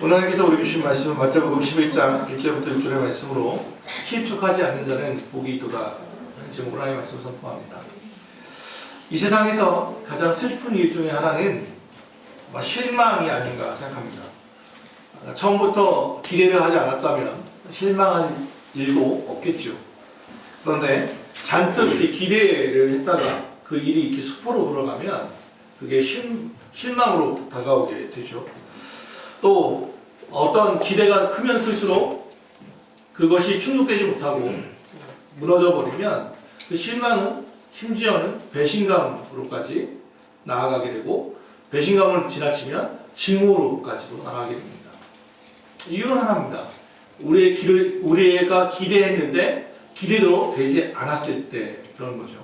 오늘 하나님께서 우리 주신 말씀은 마태복음 11장 1절부터 6절의 말씀으로 실족하지 않는 자는 복이 있도다 하는 제목으로 하나님의 말씀을 선포합니다. 이 세상에서 가장 슬픈 이유 중에 하나는 실망이 아닌가 생각합니다. 처음부터 기대를 하지 않았다면 실망할 일도 없겠죠. 그런데 잔뜩 이렇게 기대를 했다가 그 일이 이렇게 수포로 돌아가면 그게 실망으로 다가오게 되죠. 또 어떤 기대가 크면 클수록 그것이 충족되지 못하고 무너져 버리면 그 실망은 심지어는 배신감으로까지 나아가게 되고, 배신감을 지나치면 증오로까지도 나아가게 됩니다. 이유는 하나입니다. 우리가 기대했는데 기대대로 되지 않았을 때 그런 거죠.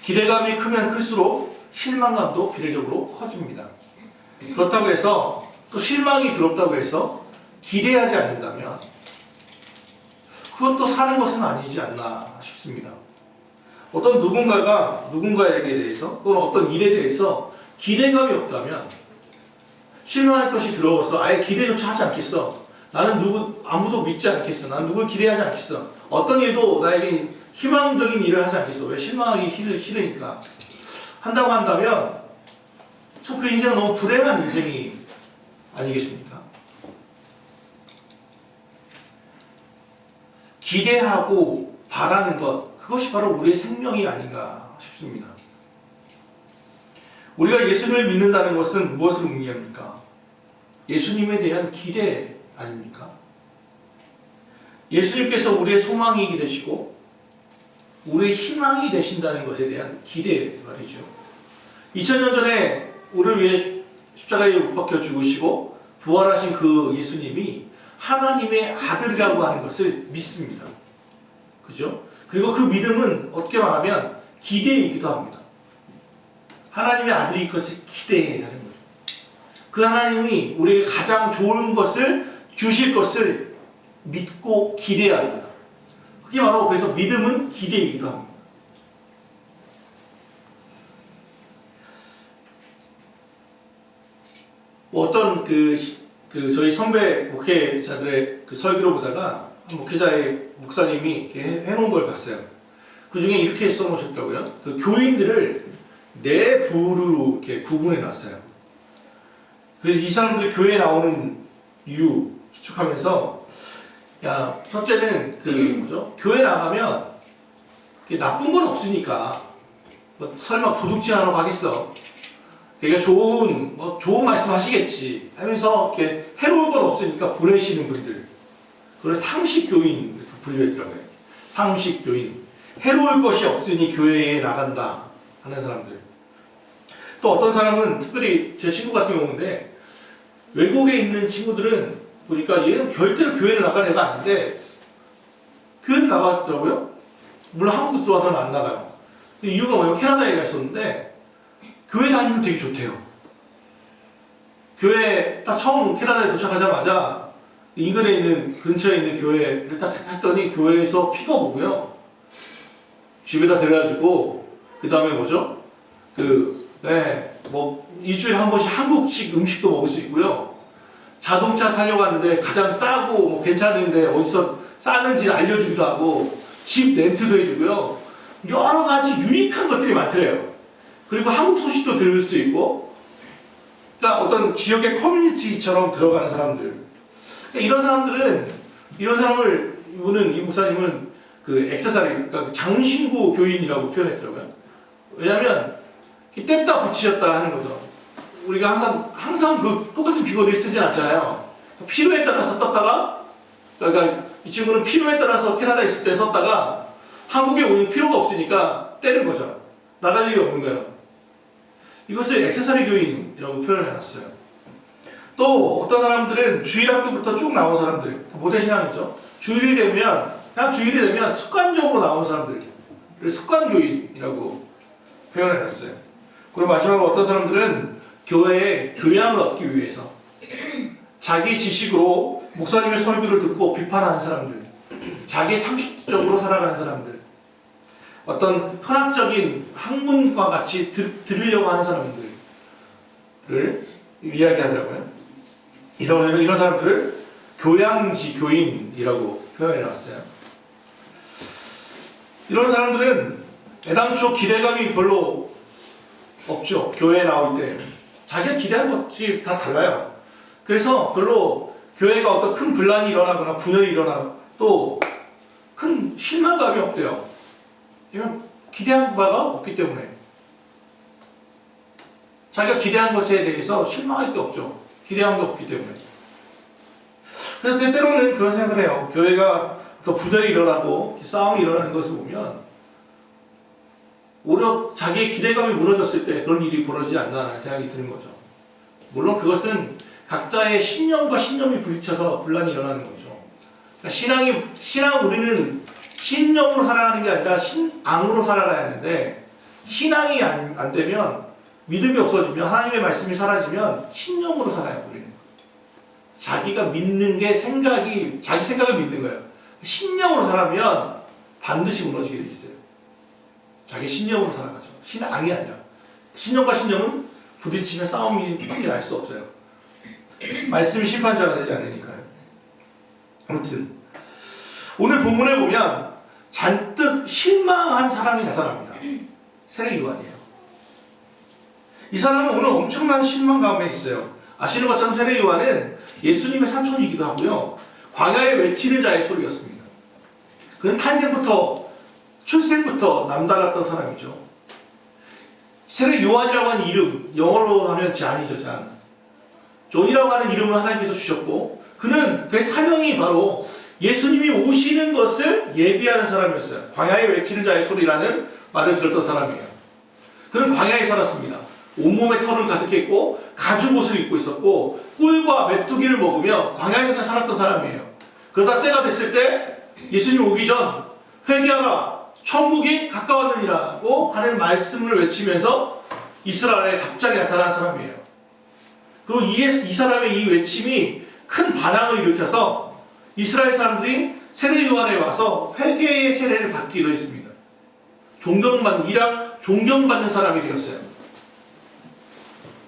기대감이 크면 클수록 실망감도 비례적으로 커집니다. 그렇다고 해서 또 실망이 두렵다고 해서 기대하지 않는다면 그것도 사는 것은 아니지 않나 싶습니다. 어떤 누군가가 누군가에게 대해서 또는 어떤 일에 대해서 기대감이 없다면 실망할 것이 두려워서 아예 기대조차 하지 않겠어. 나는 아무도 믿지 않겠어. 나는 누굴 기대하지 않겠어. 어떤 일도 나에게 희망적인 일을 하지 않겠어. 왜? 실망하기 싫으니까. 한다고 한다면 참 그 인생은 너무 불행한 인생이 아니겠습니까? 기대하고 바라는 것, 그것이 바로 우리의 생명이 아닌가 싶습니다. 우리가 예수님을 믿는다는 것은 무엇을 의미합니까? 예수님에 대한 기대 아닙니까? 예수님께서 우리의 소망이 되시고 우리의 희망이 되신다는 것에 대한 기대 말이죠. 2000년 전에 우리를 위해 십자가에 못 박혀 죽으시고 부활하신 그 예수님이 하나님의 아들이라고 하는 것을 믿습니다. 그죠? 그리고 그 믿음은 어떻게 말하면 기대이기도 합니다. 하나님의 아들이 것을 기대하는 거죠. 그 하나님이 우리에게 가장 좋은 것을 주실 것을 믿고 기대합니다. 그게 바로 그래서 믿음은 기대이기도 합니다. 어떤 저희 선배 목회자들의 그 설교를 보다가 한 목사님이 이렇게 해놓은 걸 봤어요. 그 중에 이렇게 써놓으셨더라고요. 그 교인들을 네 부류로 이렇게 구분해 놨어요. 그래서 이 사람들이 교회에 나오는 이유 추측하면서, 첫째는 교회 나가면 나쁜 건 없으니까 설마 도둑질하러 가겠어. 되게 좋은 말씀 하시겠지 하면서 이렇게 해로울 건 없으니까 보내시는 분들. 그걸 상식교인 이렇게 분류했더라고요. 상식교인. 해로울 것이 없으니 교회에 나간다 하는 사람들. 또 어떤 사람은, 특별히 제 친구 같은 경우인데, 외국에 있는 친구들은 보니까 얘는 절대로 교회를 나갈 애가 아닌데 교회를 나갔더라고요. 물론 한국에 들어와서는 안 나가요. 이유가 뭐냐면 캐나다에 가 있었는데 교회 다니면 되게 좋대요. 교회 딱 처음 캐나다에 도착하자마자 인근에 있는, 근처에 있는 교회를 딱 했더니 교회에서 픽업 오고요. 집에다 데려다주고, 그 다음에 일주일에 한 번씩 한국식 음식도 먹을 수 있고요. 자동차 사려고 하는데 가장 싸고 괜찮은데 어디서 싸는지 알려주기도 하고, 집 렌트도 해주고요. 여러 가지 유니크한 것들이 많더래요. 그리고 한국 소식도 들을 수 있고, 그러니까 어떤 지역의 커뮤니티처럼 들어가는 사람들. 그러니까 이런 사람을 이 목사님은 그러니까 장신구 교인이라고 표현했더라고요. 왜냐하면 뗐다 붙이셨다 하는 거죠. 우리가 항상 그 똑같은 귀걸이를 쓰진 않잖아요. 필요에 따라서 떴다가, 그러니까 이 친구는 필요에 따라서 캐나다에 있을 때 썼다가 한국에 오는 필요가 없으니까 떼는 거죠. 나갈 일이 없는 거예요. 이것을 액세서리 교인이라고 표현해놨어요. 또 어떤 사람들은 주일학교부터 쭉 나온 사람들, 모태신앙이죠. 주일이 되면 습관적으로 나온 사람들을 습관교인이라고 표현해놨어요. 그리고 마지막으로 어떤 사람들은 교회에 교양을 얻기 위해서 자기 지식으로 목사님의 설교를 듣고 비판하는 사람들, 자기 상식적으로 살아가는 사람들, 어떤 현학적인 학문과 같이 들으려고 하는 사람들을 이야기하더라고요. 이런 사람들을 교양지 교인이라고 표현해 놨어요. 이런 사람들은 애당초 기대감이 별로 없죠. 교회에 나올 때 자기가 기대한 것이 다 달라요. 그래서 별로 교회가 어떤 큰 분란이 일어나거나 분열이 일어나도 큰 실망감이 없대요. 왜냐면 기대한 바가 없기 때문에. 자기가 기대한 것에 대해서 실망할 게 없죠. 기대한 게 없기 때문에. 그래서 때로는 그런 생각을 해요. 교회가 또 분열이 일어나고 싸움이 일어나는 것을 보면 오히려 자기의 기대감이 무너졌을 때 그런 일이 벌어지지 않나 하는 생각이 드는 거죠. 물론 그것은 각자의 신념과 신념이 부딪혀서 분란이 일어나는 거죠. 그러니까 신앙 우리는 신념으로 살아가는 게 아니라 신앙으로 살아가야 하는데 신앙이 안 되면 믿음이 없어지면 하나님의 말씀이 사라지면 신념으로 살아요. 우리는 자기가 믿는 게 자기 생각을 믿는 거예요. 신념으로 살아면 반드시 무너지게 돼 있어요. 자기 신념으로 살아가죠. 신앙이 아니라. 신념과 신념은 부딪히면 싸움이 밖에 날 수 없어요. 말씀이 심판자가 되지 않으니까요. 아무튼 오늘 본문을 보면 잔뜩 실망한 사람이 나타납니다. 세례 요한이에요. 이 사람은 오늘 엄청난 실망 가운데 있어요. 아시는 것처럼 세례 요한은 예수님의 사촌이기도 하고요. 광야에 외치는 자의 소리였습니다. 그는 출생부터 남달랐던 사람이죠. 세례 요한이라고 하는 이름, 영어로 하면 잔이죠, 잔. 존이라고 하는 이름을 하나님께서 주셨고, 그는 그 사명이 바로 예수님이 오시는 것을 예비하는 사람이었어요. 광야에 외치는 자의 소리라는 말을 들었던 사람이에요. 그는 광야에 살았습니다. 온몸에 털은 가득했고 가죽 옷을 입고 있었고 꿀과 메뚜기를 먹으며 광야에서 그냥 살았던 사람이에요. 그러다 때가 됐을 때 예수님 오기 전 회개하라 천국이 가까웠느니라고 하는 말씀을 외치면서 이스라엘에 갑자기 나타난 사람이에요. 그리고 이 사람의 이 외침이 큰 반항을 일으켜서 이스라엘 사람들이 세례 요한에 와서 회개의 세례를 받기로 했습니다. 존경받는 사람이 되었어요.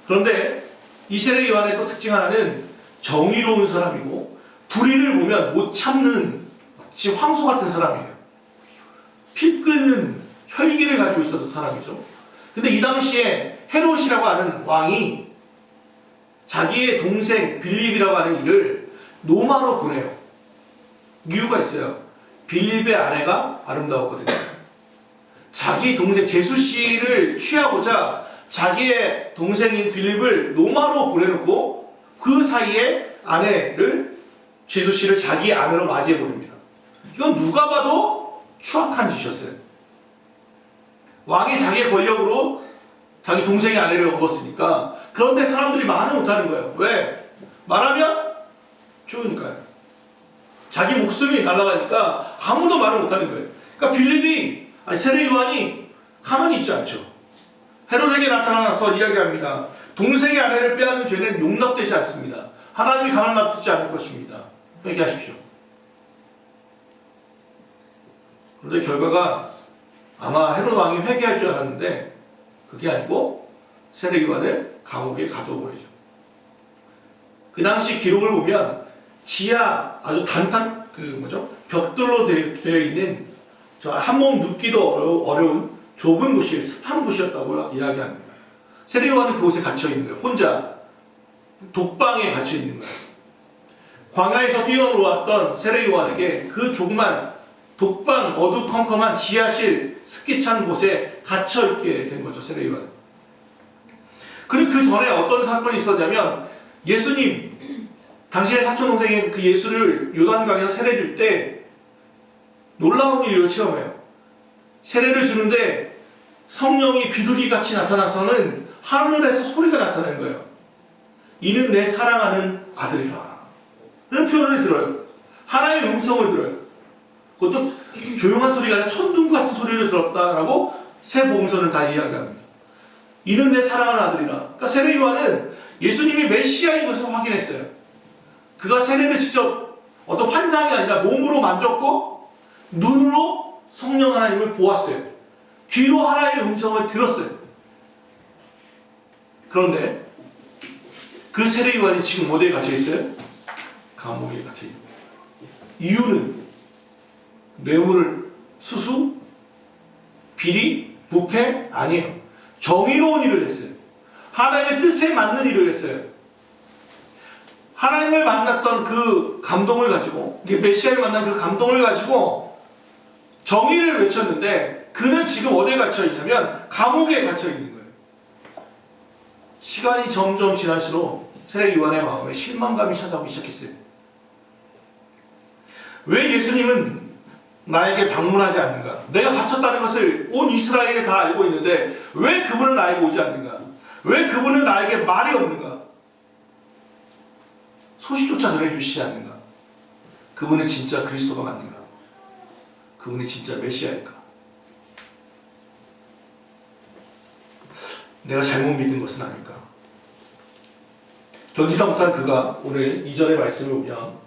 그런데 이 세례 요한의 또 특징 하나는 정의로운 사람이고 불의를 보면 못 참는 마치 황소 같은 사람이에요. 피 끓는 혈기를 가지고 있었던 사람이죠. 근데 이 당시에 헤롯이라고 하는 왕이 자기의 동생 빌립이라고 하는 이를 노마로 보내요. 이유가 있어요. 빌립의 아내가 아름다웠거든요. 자기 동생 제수씨를 취하고자 자기의 동생인 빌립을 노마로 보내놓고 그 사이에 제수씨를 자기 아내로 맞이해버립니다. 이건 누가 봐도 추악한 짓이었어요. 왕이 자기의 권력으로 자기 동생의 아내를 얻었으니까. 그런데 사람들이 말을 못하는 거예요. 왜? 말하면 죽으니까요. 자기 목숨이 날아가니까 아무도 말을 못하는 거예요. 그러니까 세례 요한이 가만히 있지 않죠. 헤롯에게 나타나서 이야기합니다. 동생의 아내를 빼앗는 죄는 용납되지 않습니다. 하나님이 가만 놔두지 않을 것입니다. 회개하십시오. 그런데 결과가 아마 헤롯 왕이 회개할 줄 알았는데 그게 아니고 세례 요한을 감옥에 가둬버리죠. 그 당시 기록을 보면 지하 아주 벽돌로 되어 있는 한 몸 눕기도 어려운 좁은 곳이 습한 곳이었다고 이야기합니다. 세례 요한은 그곳에 갇혀 있는 거예요. 혼자 독방에 갇혀 있는 거예요. 광야에서 뛰어올라왔던 세례 요한에게 그 조그만 독방 어두컴컴한 지하실 습기 찬 곳에 갇혀 있게 된 거죠. 세례 요한은. 그리고 그 전에 어떤 사건이 있었냐면 예수님 당신의 사촌 동생인 그 예수를 요단강에서 세례 줄 때 놀라운 일을 체험해요. 세례를 주는데 성령이 비둘기같이 나타나서는 하늘에서 소리가 나타나는 거예요. 이는 내 사랑하는 아들이라. 이런 표현을 들어요. 하나님의 음성을 들어요. 그것도 조용한 소리가 아니라 천둥 같은 소리를 들었다라고 새 복음서는 다 이야기합니다. 이는 내 사랑하는 아들이라. 그러니까 세례 요한은 예수님이 메시아인 것을 확인했어요. 그가 세례를 직접 어떤 환상이 아니라 몸으로 만졌고 눈으로 성령 하나님을 보았어요. 귀로 하나님의 음성을 들었어요. 그런데 그 세례 요한이 지금 어디에 갇혀 있어요? 감옥에 갇혀 있는 거예요. 이유는 뇌물, 수수, 비리, 부패 아니에요. 정의로운 일을 했어요. 하나님의 뜻에 맞는 일을 했어요. 하나님을 만났던 그 감동을 가지고, 메시아를 만난 그 감동을 가지고 정의를 외쳤는데, 그는 지금 어디에 갇혀 있냐면 감옥에 갇혀 있는 거예요. 시간이 점점 지날수록 세례 요한의 마음에 실망감이 찾아오기 시작했어요. 왜 예수님은 나에게 방문하지 않는가? 내가 갇혔다는 것을 온 이스라엘이 다 알고 있는데 왜 그분은 나에게 오지 않는가? 왜 그분은 나에게 말이 없는가? 소식조차 전해주시지 않는가? 그분은 진짜 그리스도가 맞는가? 그분이 진짜 메시아일까? 내가 잘못 믿은 것은 아닐까? 견디다 못한 그가 오늘 2절의 말씀을 보면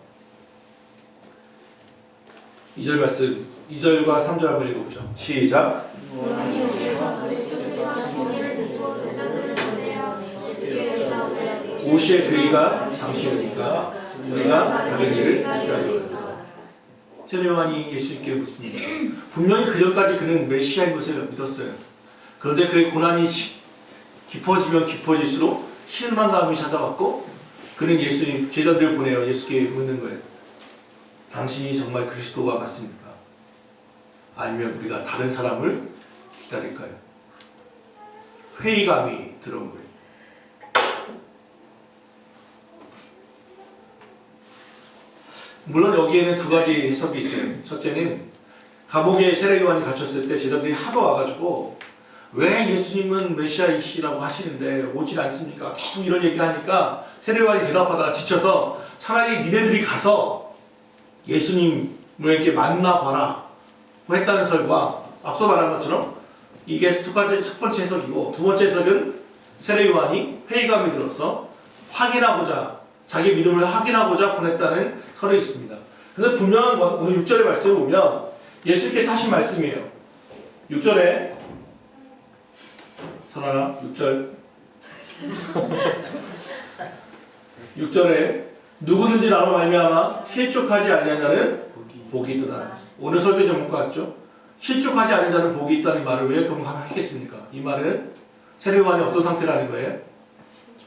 2절 말씀, 2절과 3절 한번 읽어보죠. 시작. 오시에 그이가 당신이니까 우리가 다른 일을 기다려요. 세례 요한이 예수님께 묻습니다. 분명히 그 전까지 그는 메시아인 것을 믿었어요. 그런데 그의 고난이 깊어지면 깊어질수록 실망감이 찾아왔고, 그는 예수님 제자들을 보내어 예수께 묻는 거예요. 당신이 정말 그리스도가 맞습니까? 아니면 우리가 다른 사람을 기다릴까요? 회의감이 들어온 거예요. 물론 여기에는 두 가지 해석이 있어요. 첫째는 감옥에 세례 요한이 갇혔을 때 제자들이 하도 와가지고 왜 예수님은 메시아이시라고 하시는데 오질 않습니까? 계속 이런 얘기를 하니까 세례 요한이 대답하다가 지쳐서 차라리 니네들이 가서 예수님에게 만나봐라 했다는 설과, 앞서 말한 것처럼 이게 첫 번째 해석이고, 두 번째 해석은 세례 요한이 회의감이 들어서 확인하고자, 자기 믿음을 확인하고자 보냈다는 설이 있습니다. 그런데 분명한 건 오늘 6절의 말씀을 보면 예수님께서 하신 말씀이에요. 6절에 선아나 6절에 누구든지 나로 말미암아 실족하지 아니한 자는 복이 있도다. 오늘 설교 제목과 같죠? 실족하지 않은 자는 복이 있다는 말을 왜 그럼 하겠습니까? 이 말은 세례 요한이 어떤 상태라는 거예요?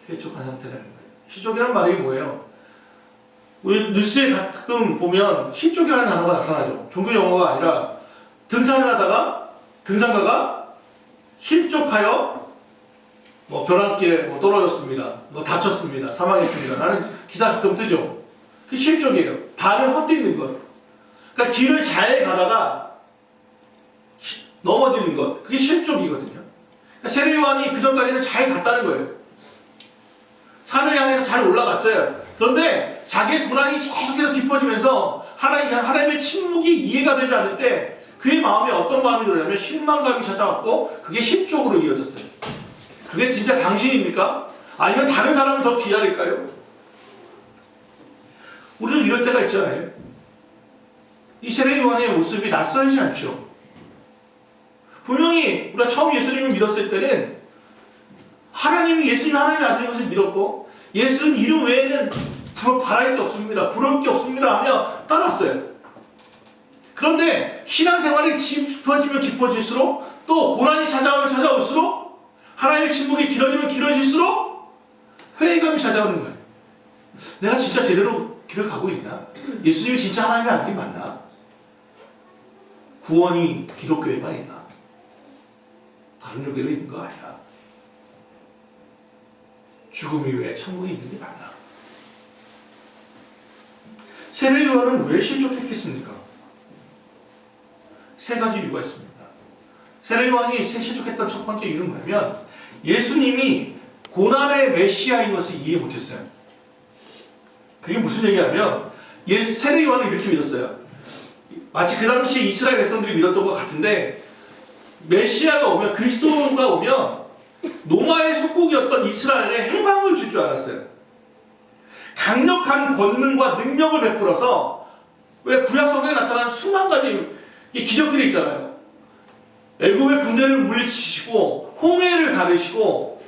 실족한 상태라는 거예요. 실족이라는 말이 뭐예요? 우리 뉴스에 가끔 보면 실족이라는 단어가 나타나죠. 종교 용어가 아니라 등산을 하다가 등산가가 실족하여 벼랑길에 떨어졌습니다. 다쳤습니다. 사망했습니다. 라는 기사 가끔 뜨죠. 그게 실족이에요. 발을 헛디는 것. 그러니까 길을 잘 가다가 넘어지는 것. 그게 실족이거든요. 그러니까 세례 요한이 그 전까지는 잘 갔다는 거예요. 산을 향해서 잘 올라갔어요. 그런데 자기의 고난이 계속해서 깊어지면서 하나님의 침묵이 이해가 되지 않을 때 그의 마음에 어떤 마음이 들었냐면 실망감이 찾아왔고, 그게 실족으로 이어졌어요. 그게 진짜 당신입니까? 아니면 다른 사람을 더 기다릴까요? 우리도 이럴 때가 있잖아요. 이 세례 요한의 모습이 낯설지 않죠? 분명히 우리가 처음 예수님을 믿었을 때는 예수님이 하나님의 아들인 것을 믿었고, 예수는 이름 외에는 바랄 게 없습니다, 부러울 게 없습니다 하며 따랐어요. 그런데 신앙생활이 깊어지면 깊어질수록, 또 고난이 찾아오면 찾아올수록, 하나님의 침묵이 길어지면 길어질수록 회의감이 찾아오는 거예요. 내가 진짜 제대로 길을 가고 있나? 예수님이 진짜 하나님의 아들이 맞나? 구원이 기독교에만 있나? 다른 종교도 있는 거 아니야? 죽음 이후에 천국이 있는 게 맞나? 세례 요한은 왜 실족했겠습니까? 세 가지 이유가 있습니다. 세례 요한이 실족했던 첫 번째 이유는 뭐냐면, 예수님이 고난의 메시아인 것을 이해 못했어요. 그게 무슨 얘기냐면, 세례 요한은 이렇게 믿었어요. 마치 그 당시 이스라엘 백성들이 믿었던 것 같은데, 메시아가 오면, 그리스도가 오면 노마의 속국이었던 이스라엘에 해방을 줄 줄 알았어요. 강력한 권능과 능력을 베풀어서, 왜 구약 성경에 나타난 수만 가지 기적들이 있잖아요. 애굽의 군대를 물리치시고 홍해를 가르시고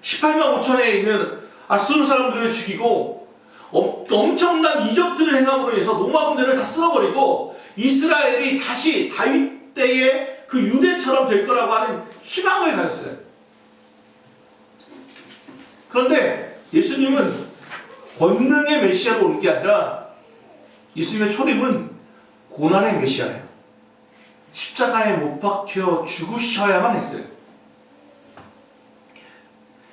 18만 5천에 있는 아수르 사람들을 죽이고 엄청난 이적들을 행함으로 해서 로마 군대를 다 쓸어버리고 이스라엘이 다시 다윗 때의 그 유대처럼 될 거라고 하는 희망을 가졌어요. 그런데 예수님은 권능의 메시아로 오는 게 아니라 예수님의 초림은 고난의 메시아예요. 십자가에 못 박혀 죽으셔야만 했어요.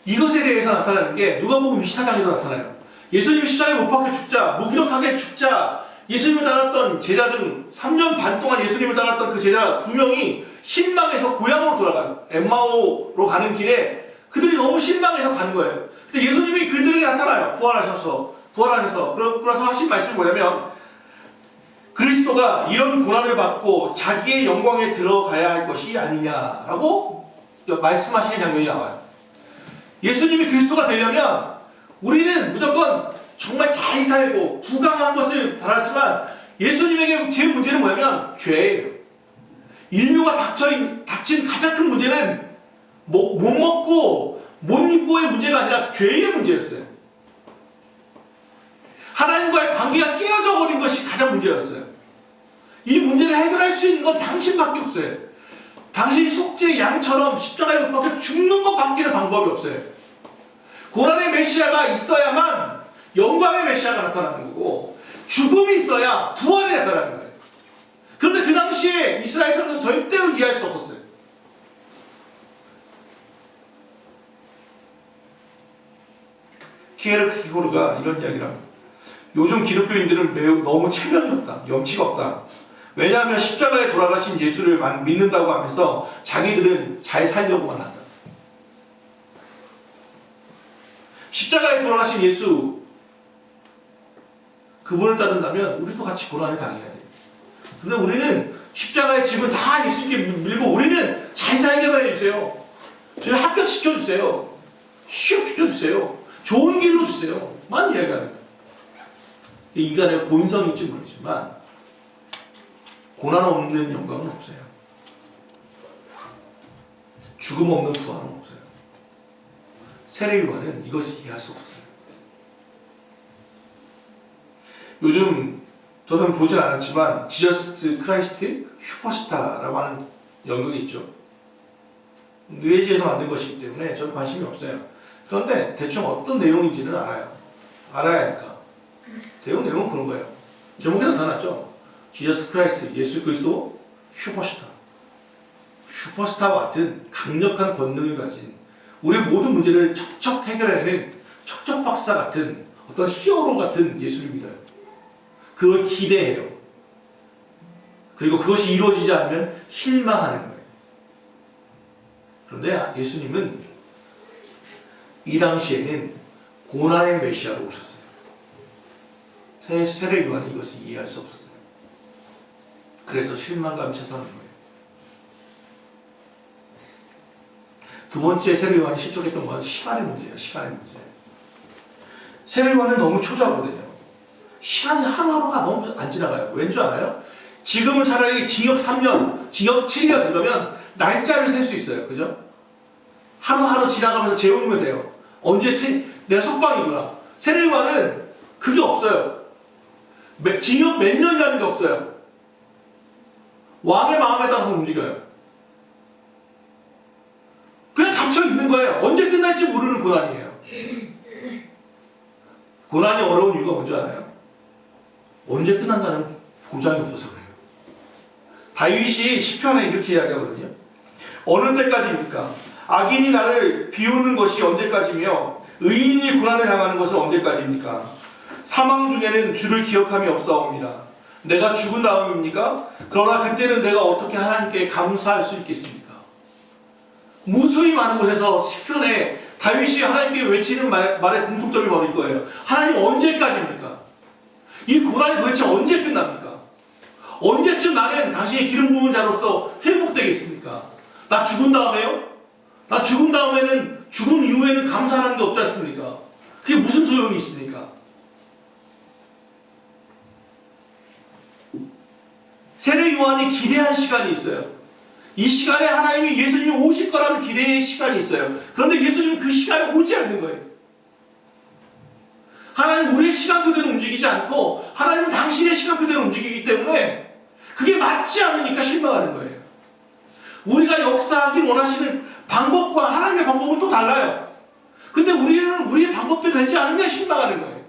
이것에 대해서 나타나는 게 누가복음 24장에도 나타나요. 예수님이 십자가에 못 박혀 죽자, 무기력하게 죽자, 예수님을 따랐던 제자 등 3년 반 동안 예수님을 따랐던 그 제자 2명이 실망해서 고향으로 돌아가요. 엠마오로 가는 길에 그들이 너무 실망해서 가는 거예요. 근데 예수님이 그들에게 나타나요. 부활하셔서. 그래서 하신 말씀이 뭐냐면, 그리스도가 이런 고난을 받고 자기의 영광에 들어가야 할 것이 아니냐라고 말씀하시는 장면이 나와요. 예수님이 그리스도가 되려면 우리는 무조건 정말 잘 살고 부강한 것을 바랐지만, 예수님에게 제 문제는 뭐냐면 죄예요. 인류가 닥친 가장 큰 문제는 못 먹고 못 입고의 문제가 아니라 죄의 문제였어요. 하나님과의 관계가 깨어져 버린 것이 가장 문제였어요. 이 문제를 해결할 수 있는 건 당신밖에 없어요. 당신이 속죄의 양처럼 십자가에 못 박혀 죽는 것밖에는 방법이 없어요. 고난의 메시아가 있어야만 영광의 메시아가 나타나는 거고, 죽음이 있어야 부활이 나타나는 거예요. 그런데 그 당시에 이스라엘 사람들은 절대로 이해할 수 없었어요. 키에르케고르가 이런 이야기를 합니다. 요즘 기독교인들은 너무 체면이 없다, 염치가 없다. 왜냐하면 십자가에 돌아가신 예수를 믿는다고 하면서 자기들은 잘 살려고만 한다. 십자가에 돌아가신 예수, 그분을 따른다면 우리도 같이 고난을 당해야 돼요. 근데 우리는 십자가의 짐은 다 예수님께 밀고, 우리는 잘 살게만 해주세요. 저희 합격시켜주세요. 취업시켜주세요. 좋은 길로 주세요. 만 이야기합니다. 인간의 본성인지 모르지만 고난 없는 영광은 없어요. 죽음 없는 부활은 없어요. 세례요한은 이것을 이해할 수 없었어요. 요즘 저는 보진 않았지만 지저스 크라이스트 슈퍼스타라고 하는 연극이 있죠. 뇌지에서 만든 것이기 때문에 저는 관심이 없어요. 그런데 대충 어떤 내용인지는 알아요. 알아야 하니까. 내용은 그런 거예요. 제목에 나타났죠. 지저스 크라이스트, 예수 그리스도 슈퍼스타. 슈퍼스타와 같은 강력한 권능을 가진, 우리 모든 문제를 척척 해결해내는 척척 박사 같은 어떤 히어로 같은 예수를 믿어요. 그걸 기대해요. 그리고 그것이 이루어지지 않으면 실망하는 거예요. 그런데 예수님은 이 당시에는 고난의 메시아로 오셨어요. 세례 요한은 이것을 이해할 수 없었어요. 그래서 실망감이 찾아오는 거예요. 두 번째 세례 요한이 실족했던 건 시간의 문제예요. 시간의 문제. 세례 요한은 너무 초조하거든요. 시간이 하루하루가 너무 안 지나가요. 왠 줄 알아요? 지금은 차라리 징역 3년, 징역 7년 이러면 날짜를 셀 수 있어요. 그죠? 하루하루 지나가면서 재우면 돼요. 내가 석방이구나. 세례 요한은 그게 없어요. 징역 몇 년이라는 게 없어요. 왕의 마음에 따라서 움직여요. 그냥 갇혀 있는 거예요. 언제 끝날지 모르는 고난이에요. 고난이 어려운 이유가 뭔지 알아요? 언제 끝난다는 보장이 없어서 그래요. 다윗이 시편에 이렇게 이야기하거든요. 어느 때까지입니까? 악인이 나를 비우는 것이 언제까지며 의인이 고난을 당하는 것은 언제까지입니까? 사망 중에는 주를 기억함이 없사옵니다. 내가 죽은 다음입니까? 그러나 그때는 내가 어떻게 하나님께 감사할 수 있겠습니까? 무수히 많은 곳에서 시편에 다윗이 하나님께 외치는 말의 공통점이 뭐일 거예요. 하나님 언제까지입니까? 이 고난이 도대체 언제 끝납니까? 언제쯤 나는 당신의 기름 부은 자로서 회복되겠습니까? 나 죽은 다음에요? 나 죽은 다음에는, 죽은 이후에는 감사하는 게 없지 않습니까? 그게 무슨 소용이 있습니까? 세례 요한이 기대한 시간이 있어요. 이 시간에 하나님이 예수님이 오실 거라는 기대의 시간이 있어요. 그런데 예수님은 그 시간에 오지 않는 거예요. 하나님 우리의 시간표대로 움직이지 않고 하나님은 당신의 시간표대로 움직이기 때문에 그게 맞지 않으니까 실망하는 거예요. 우리가 역사하길 원하시는 방법과 하나님의 방법은 또 달라요. 근데 우리는 우리의 방법대로 되지 않으면 실망하는 거예요.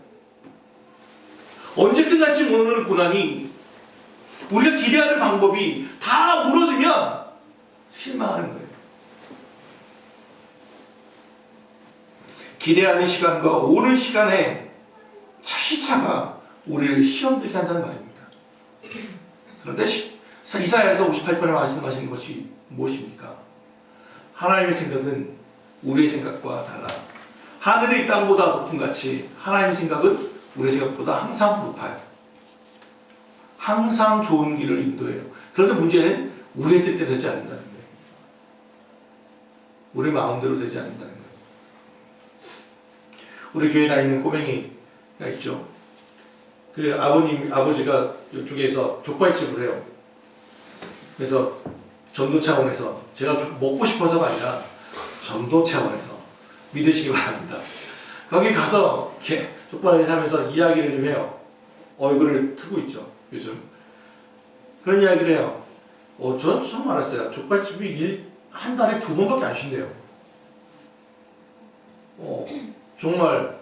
언제 끝날지 모르는 고난이 우리가 기대하는 방법이 다 무너지면 실망하는 거예요. 기대하는 시간과 오는 시간에 차시차가 우리를 시험되게 한다는 말입니다. 그런데 이사야에서 58편에 말씀하시는 것이 무엇입니까? 하나님의 생각은 우리의 생각과 달라. 하늘이 땅보다 높은 같이 하나님의 생각은 우리의 생각보다 항상 높아요. 항상 좋은 길을 인도해요. 그런데 문제는 우리의 뜻대로 되지 않는다는 거예요. 우리 마음대로 되지 않는다는 거예요. 우리 교회에 다니는 꼬맹이가 있죠. 그 아버지가 이쪽에서 족발집을 해요. 그래서 전도 차원에서 제가 먹고 싶어서가 아니라 전도 차원에서 믿으시기 바랍니다. 거기 가서 이렇게 족발을 사면서 이야기를 좀 해요. 얼굴을 트고 있죠, 요즘. 그런 이야기를 해요. 저는 처음 알았어요. 족발집이 한 달에 2번밖에 안 쉰대요. 정말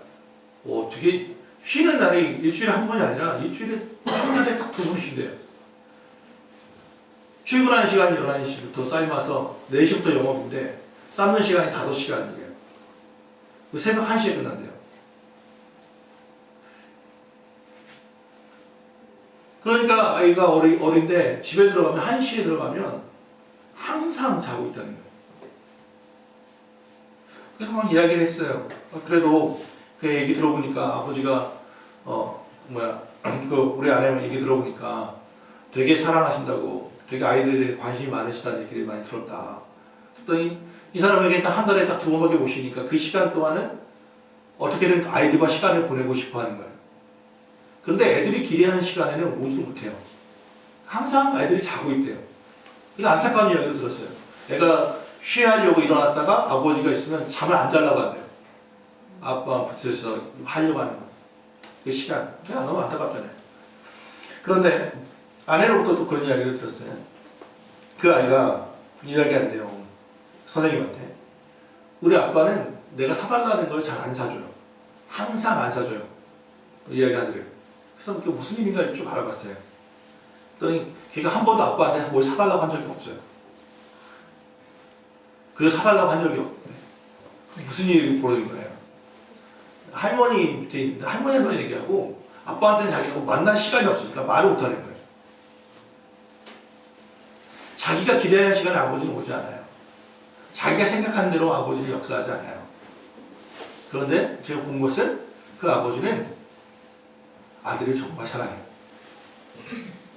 되게 쉬는 날이 일주일에 한 번이 아니라 일주일에 한 달에 딱 2번 쉰대요. 출근하는 시간이 11시부터 쌓이면서 4시부터 영업인데 쌓는 시간이 5시간이에요. 새벽 1시에 끝난대요. 그러니까 아이가 어린데 집에 들어가면 1시에 들어가면 항상 자고 있다는 거예요. 그래서 막 이야기를 했어요. 그래도 그 얘기 들어보니까 아버지가 우리 아내만 얘기 들어보니까 되게 사랑하신다고, 되게 아이들에 대해 관심이 많으시다는 얘기를 많이 들었다. 그랬더니 이 사람에게 딱 한 달에 딱 2번밖에 오시니까 그 시간 동안은 어떻게든 아이들과 시간을 보내고 싶어 하는 거예요. 그런데 애들이 기대하는 시간에는 오지 못해요. 항상 아이들이 자고 있대요. 근데 안타까운 이야기를 들었어요. 애가 쉬하려고 일어났다가 아버지가 있으면 잠을 안 자려고 한대요. 아빠 붙여서 하려고 하는 거. 그 시간. 그냥 너무 안타깝잖아요. 그런데 아내로부터 또 그런 이야기를 들었어요. 그 아이가 이야기한대요. 선생님한테. 우리 아빠는 내가 사달라는 걸 잘 안 사줘요. 항상 안 사줘요. 이야기하더래요. 그래서 그게 무슨 일인가 쭉 알아봤어요. 그랬더니 걔가 한 번도 아빠한테 뭘 사달라고 한 적이 없어요. 그래서 사달라고 한 적이 없고 무슨 일이 벌어진 거예요. 할머니 밑에 있는데 할머니한테 얘기하고 아빠한테는 자기가 만날 시간이 없으니까 말을 못하는 거예요. 자기가 기대하는 시간에 아버지는 오지 않아요. 자기가 생각한 대로 아버지는 역사하지 않아요. 그런데 제가 본 것은 그 아버지는 아들을 정말 사랑해요.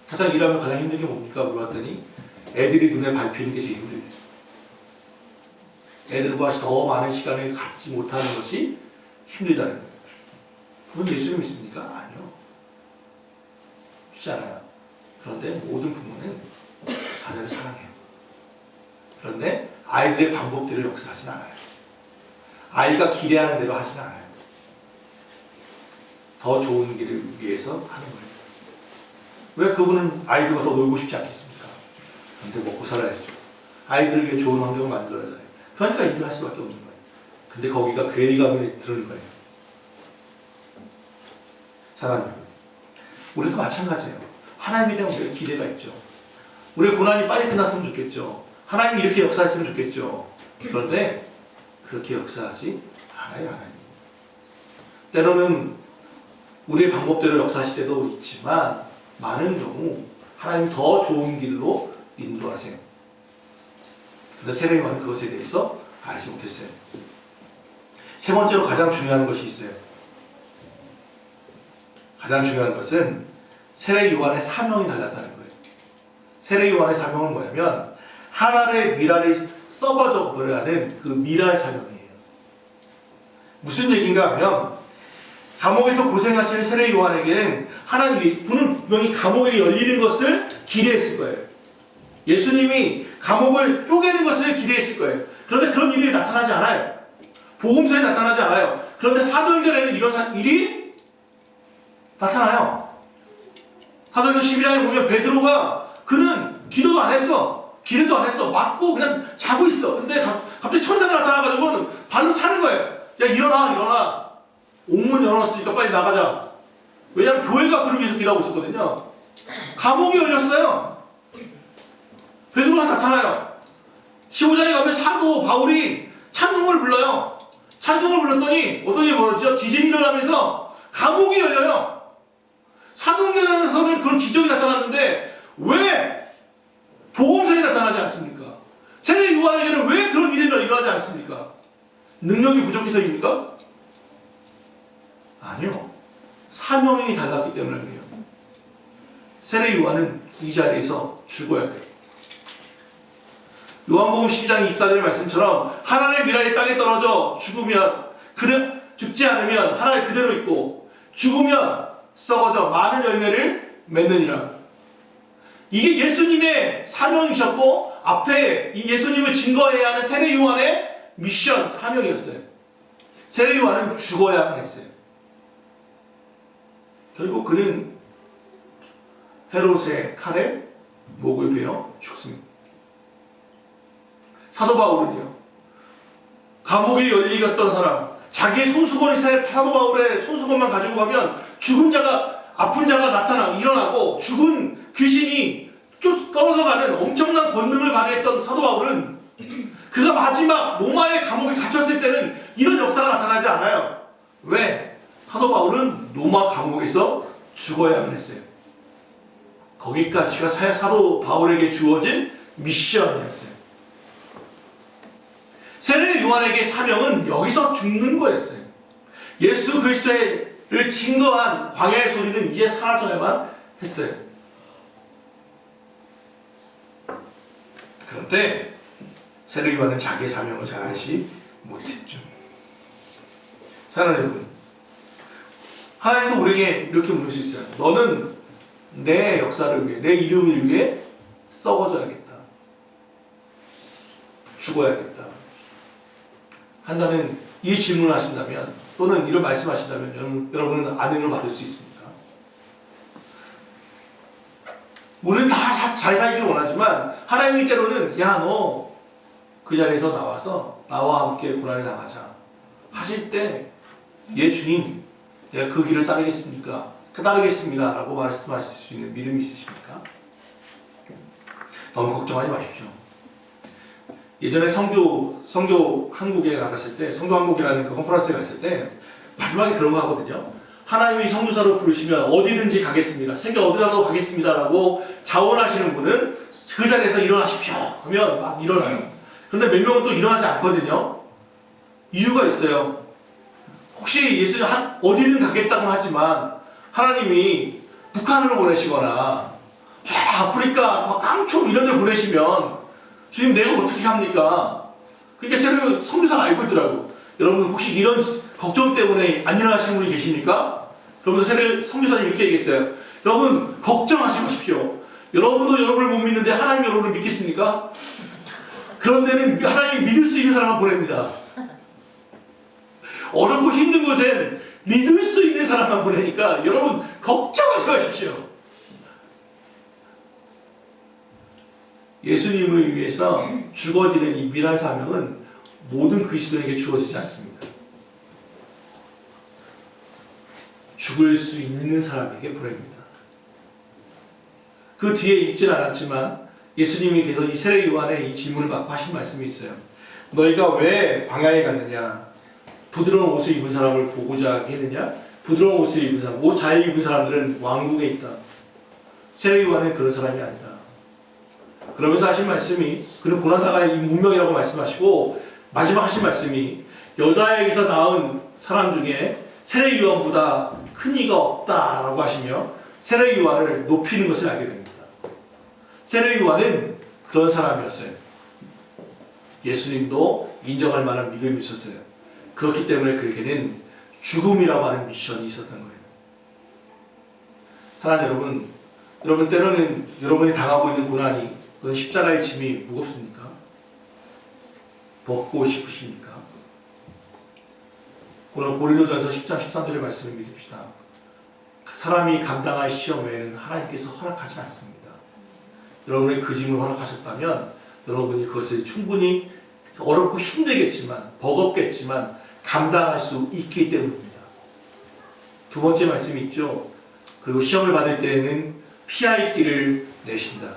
가장 일하면 가장 힘든 게 뭡니까? 물어봤더니 애들이 눈에 밟히는 게 제일 힘들대요. 애들과 더 많은 시간을 갖지 못하는 것이 힘들다는 거예요. 그건 예수를 믿습니까? 아니요. 쉽지 않아요. 그런데 모든 부모는 자녀를 사랑해요. 그런데 아이들의 방법대로 역사하진 않아요. 아이가 기대하는 대로 하진 않아요. 더 좋은 길을 위해서 하는 거예요. 왜 그분은 아이들과 더 놀고 싶지 않겠습니까? 그런데 먹고 살아야죠. 아이들을 위해 좋은 환경을 만들어야 하잖아요. 그러니까 일을 할 수밖에 없는 거예요. 근데 거기가 괴리감이 들은 거예요. 사랑하는 여러분, 우리도 마찬가지예요. 하나님에 대한 우리의 기대가 있죠. 우리의 고난이 빨리 끝났으면 좋겠죠. 하나님이 이렇게 역사했으면 좋겠죠. 그런데 그렇게 역사하지 않아요. 하나님. 때로는 우리의 방법대로 역사하실 때도 있지만 많은 경우 하나님 더 좋은 길로 인도하세요. 그런데 세례요한은 그것에 대해서 알지 못했어요. 세 번째로 가장 중요한 것이 있어요. 가장 중요한 것은 세례요한의 사명이 달랐다는 거예요. 세례요한의 사명은 뭐냐면 하나님의 미랄이 썩어져 버려야 하는 그 미랄 사명이에요. 무슨 얘기인가 하면 감옥에서 고생하시는 세례요한에게는 하나님이 분명히 감옥이 열리는 것을 기대했을 거예요. 예수님이 감옥을 쪼개는 것을 기대했을 거예요. 그런데 그런 일이 나타나지 않아요. 복음서에 나타나지 않아요. 그런데 사도행전에는 이런 일이 나타나요. 사도행전 12장에 보면 베드로가 그는 기도도 안 했어. 기도도 안 했어. 맞고 그냥 자고 있어. 근데 갑자기 천사가 나타나가지고는 발로 차는 거예요. 야, 일어나, 일어나. 옥문 열어놨으니까 빨리 나가자. 왜냐하면 교회가 그를 위해서 기도하고 있었거든요. 감옥이 열렸어요. 베드로가 나타나요. 15장에 가면 사도 바울이 찬송을 불러요. 찬송을 불렀더니 어떤 일이 벌어졌죠? 지진이 일어나면서 감옥이 열려요. 사도행전에서는 그런 기적이 나타났는데 왜 복음서에 나타나지 않습니까? 세례 요한에게는 왜 그런 일이 일어나지 않습니까? 능력이 부족해서입니까? 아니요. 사명이 달랐기 때문에 그래요. 세례 요한은 이 자리에서 죽어야 돼요. 요한복음 12장 24절 말씀처럼 하나님의 미랄이 땅에 떨어져 죽으면 죽지 않으면 하나님 그대로 있고 죽으면 썩어져 많은 열매를 맺느니라. 이게 예수님의 사명이셨고 앞에 이 예수님을 증거해야 하는 세례 요한의 미션 사명이었어요. 세례 요한은 죽어야만 했어요. 결국 그는 헤롯의 칼에 목을 베어 죽습니다. 사도 바울은요, 감옥이 열리겠던 사람, 자기의 손수건이 사도 바울의 손수건만 가지고 가면 죽은 자가, 아픈 자가 일어나고 죽은 귀신이 떨어져 가는 엄청난 권능을 발휘했던 사도 바울은 그가 마지막 로마의 감옥에 갇혔을 때는 이런 역사가 나타나지 않아요. 왜? 사도 바울은 로마 감옥에서 죽어야만 했어요. 거기까지가 사도 바울에게 주어진 미션이었어요. 세례 요한에게 사명은 여기서 죽는 거였어요. 예수 그리스도를 증거한 광야의 소리는 이제 사라져야만 했어요. 그런데 세례 요한은 자기의 사명을 잘 알지 못했죠. 사랑하는 여러분, 하나님도 우리에게 이렇게 물을 수 있어요. 너는 내 역사를 위해, 내 이름을 위해 썩어져야겠다. 죽어야겠다. 한다는 이 질문을 하신다면, 또는 이런 말씀하신다면 여러분은 아멘을 받을 수 있습니까? 우리는 다 잘 살기를 원하지만 하나님이 때로는 야, 너 그 자리에서 나와서 나와 함께 고난을 당하자 하실 때, 예 주님, 내가 그 길을 따르겠습니까? 따르겠습니다 라고 말씀하실 수 있는 믿음이 있으십니까? 너무 걱정하지 마십시오. 예전에 성교 한국에 나갔을 때, 성교 한국이라는 그 컨퍼런스에 갔을 때 마지막에 그런 거 하거든요. 하나님이 선교사로 부르시면 어디든지 가겠습니다. 세계 어디라도 가겠습니다 라고 자원하시는 분은 그 자리에서 일어나십시오 하면 막 일어나요. 그런데 몇 명은 또 일어나지 않거든요. 이유가 있어요. 혹시 예수님 어디든 가겠다고 하지만 하나님이 북한으로 보내시거나 저 아프리카 막 깡총 이런 데 보내시면 주님 내가 어떻게 합니까? 그러니까 새로 선교사가 알고 있더라고. 여러분 혹시 이런 걱정 때문에 안 일어나시는 분이 계십니까? 그러면서 선교사님 이렇게 얘기했어요. 여러분 걱정하지 마십시오. 여러분도 여러분을 못 믿는데 하나님 여러분을 믿겠습니까? 그런 데는 하나님이 믿을 수 있는 사람만 보냅니다. 어렵고 힘든 곳엔 믿을 수 있는 사람만 보내니까 여러분 걱정하지 마십시오. 예수님을 위해서 죽어지는 이 미랄 사명은 모든 그리스도인에게 주어지지 않습니다. 죽을 수 있는 사람에게 보냅니다. 그 뒤에 읽진 않았지만 예수님이 계속 이 세례 요한의 이 질문을 받고 하신 말씀이 있어요. 너희가 왜 광야에 갔느냐? 부드러운 옷을 입은 사람을 보고자 했느냐? 부드러운 옷을 입은 사람, 옷 잘 입은 사람들은 왕국에 있다. 세례 요한은 그런 사람이 아니다. 그러면서 하신 말씀이, 그는 고난당할 문명이라고 말씀하시고 마지막 하신 말씀이 여자에게서 낳은 사람 중에 세례 요한보다 큰 이가 없다라고 하시며 세례 요한을 높이는 것을 알게 됩니다. 세례 요한은 그런 사람이었어요. 예수님도 인정할 만한 믿음이 있었어요. 그렇기 때문에 그에게는 죽음이라고 하는 미션이 있었던 거예요. 사랑하는 여러분 때로는 여러분이 당하고 있는 고난이, 그런 십자가의 짐이 무겁습니까? 벗고 싶으십니까? 오늘 고린도전서 10장 13절의 말씀을 믿읍시다. 사람이 감당할 시험 외에는 하나님께서 허락하지 않습니다. 여러분이 그 짐을 허락하셨다면 여러분이 그것을 충분히 어렵고 힘들겠지만 버겁겠지만 감당할 수 있기 때문입니다. 두 번째 말씀 있죠. 그리고 시험을 받을 때에는 피할 길을 내신다.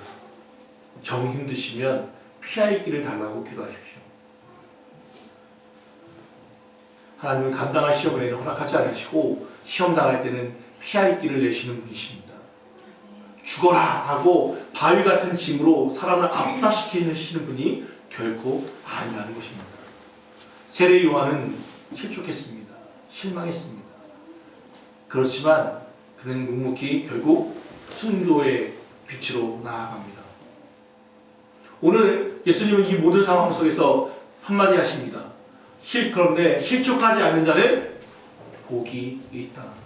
정 힘드시면 피할 길을 달라고 기도하십시오. 하나님은 감당할 시험 외에는 허락하지 않으시고 시험 당할 때는 피할 길을 내시는 분이십니다. 죽어라 하고 바위 같은 짐으로 사람을 압사시키시는 분이 결코 아니라는 것입니다. 세례 요한은 실족했습니다. 실망했습니다. 그렇지만 그는 묵묵히 결국 순교의 빛으로 나아갑니다. 오늘 예수님은 이 모든 상황 속에서 한마디 하십니다. 그런데 실족하지 않는 자는 복이 있다.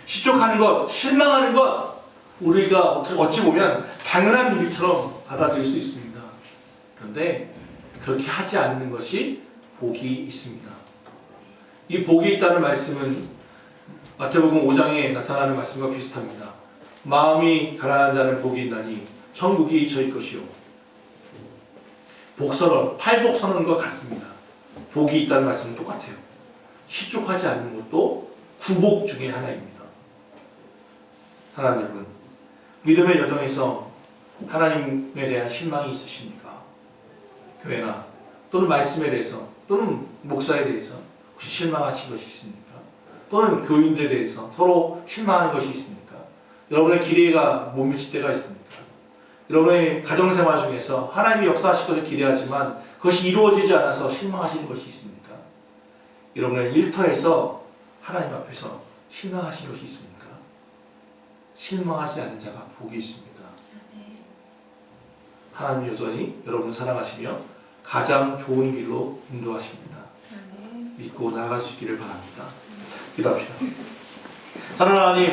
실족하는 것, 실망하는 것, 우리가 어찌 보면 당연한 일처럼 받아들일 수 있습니다. 그런데 그렇게 하지 않는 것이 복이 있습니다. 이 복이 있다는 말씀은 마태복음 5장에 나타나는 말씀과 비슷합니다. 마음이 가난한 자는 복이 있나니 천국이 저희 것이요. 복선언, 팔복선언과 같습니다. 복이 있다는 말씀은 똑같아요. 실족하지 않는 것도 구복 중에 하나입니다. 사랑하는 여러분, 믿음의 여정에서 하나님에 대한 실망이 있으십니까? 교회나 또는 말씀에 대해서 또는 목사에 대해서 혹시 실망하신 것이 있습니까? 또는 교인들에 대해서 서로 실망하는 것이 있습니까? 여러분의 기대가 못 미칠 때가 있습니까? 여러분의 가정생활 중에서 하나님이 역사하실 것을 기대하지만 그것이 이루어지지 않아서 실망하시는 것이 있습니까? 여러분의 일터에서 하나님 앞에서 실망하신 것이 있습니까? 실망하지 않는 자가 복이 있습니다. 하나님 여전히 여러분을 사랑하시며 가장 좋은 길로 인도하십니다. 믿고 나아갈 수 있기를 바랍니다. 기도합시다. 사랑하는 하나님,